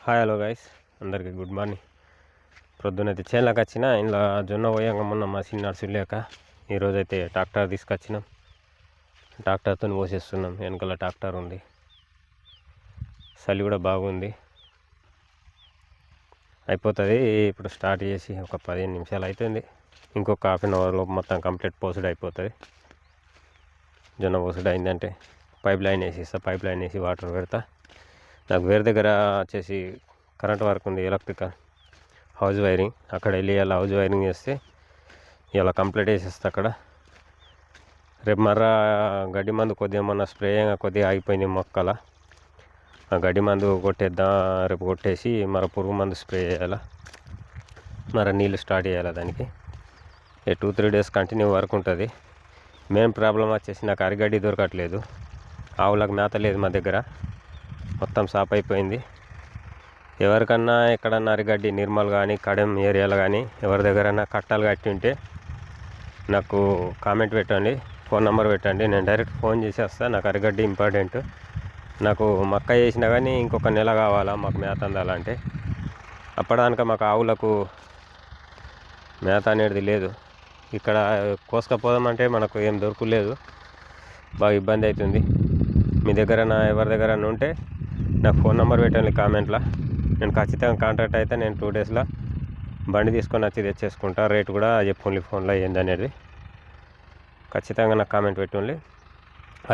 Hi hello guys, అందరికీ good morning. ప్రొద్దునైతే చేనులోకి వచ్చిన ఇంట్లో జొన్న పోయాంగా మొన్న మసీన్ నడుచులేక ఈరోజైతే ట్రాక్టర్ తీసుకొచ్చినాం. ట్రాక్టర్తో పోసేస్తున్నాం. వెనకాల ట్రాక్టర్ ఉంది. చలి కూడా బాగుంది. అయిపోతుంది ఇప్పుడు. స్టార్ట్ చేసి ఒక 15 నిమిషాలు అవుతుంది. ఇంకొక హాఫ్ అన్ అవర్లో మొత్తం కంప్లీట్ పోసుడు అయిపోతుంది. జొన్న పోసుడు అయిందంటే పైప్ లైన్ వేసిస్తా. పైప్ లైన్ వేసి వాటర్ పెడతా. నాకు వేరే దగ్గర వచ్చేసి కరెంట్ వర్క్ ఉంది, ఎలక్ట్రికల్ హౌస్ వైరింగ్. అక్కడ వెళ్ళి ఇలా హౌస్ వైరింగ్ చేస్తే ఇలా కంప్లీట్ చేసేస్తా అక్కడ. రేపు మర్రా గడ్డి మందు కొద్దిగా ఏమన్నా స్ప్రే కొద్దిగా ఆగిపోయింది మొక్కల. ఆ గడ్డి మందు కొట్టేద్దాం. రేపు కొట్టేసి మరో పురుగు మందు స్ప్రే చేయాలా, మరో నీళ్ళు స్టార్ట్ చేయాలి దానికి. 2-3 డేస్ కంటిన్యూ వర్క్ ఉంటుంది. మెయిన్ ప్రాబ్లం వచ్చేసి నాకు అరిగడ్డి దొరకట్లేదు. ఆవులకు మేత లేదు మా దగ్గర, మొత్తం సాప్ అయిపోయింది. ఎవరికన్నా ఎక్కడన్నా అరిగడ్డి నిర్మల్ కానీ కడెం ఏరియాలో కానీ ఎవరి దగ్గరైనా కట్టాలు కట్టి ఉంటే నాకు కామెంట్ పెట్టండి, ఫోన్ నెంబర్ పెట్టండి. నేను డైరెక్ట్ ఫోన్ చేసేస్తాను. నాకు అరిగడ్డి ఇంపార్టెంట్. నాకు మక్క వేసినా కానీ ఇంకొక నెల కావాలా మాకు మేత అందాలంటే. అప్పటిదాకా మాకు ఆవులకు మేత అనేది లేదు. ఇక్కడ కోసుకపోదామంటే మనకు ఏం దొరకలేదు. బాగా ఇబ్బంది అవుతుంది. మీ దగ్గర ఎవరి దగ్గర ఉంటే నాకు ఫోన్ నెంబర్ పెట్టండి కామెంట్లో. నేను ఖచ్చితంగా కాంటాక్ట్ అయితే నేను 2 డేస్లో బండి తీసుకొని వచ్చి తెచ్చేసుకుంటా. రేటు కూడా చెప్పుకోండి ఫోన్లో ఏందనేది. ఖచ్చితంగా నాకు కామెంట్ పెట్టండి.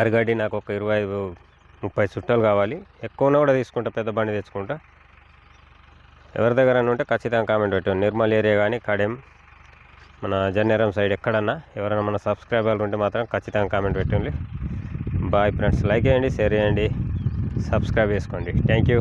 అరిగడ్డి నాకు ఒక 25-30 చుట్టాలు కావాలి. ఎక్కువనే కూడా తీసుకుంటా, పెద్ద బండి తెచ్చుకుంటా. ఎవరి దగ్గర ఉంటే ఖచ్చితంగా కామెంట్ పెట్టండి. నిర్మల్ ఏరియా కానీ కడెం మన జన్నేరం సైడ్ ఎక్కడన్నా ఎవరైనా మన సబ్స్క్రైబర్లు ఉంటే మాత్రం ఖచ్చితంగా కామెంట్ పెట్టండి. Bye friends. లైక్ చేయండి, షేర్ చేయండి, సబ్స్క్రైబ్ చేసుకోండి. Thank you.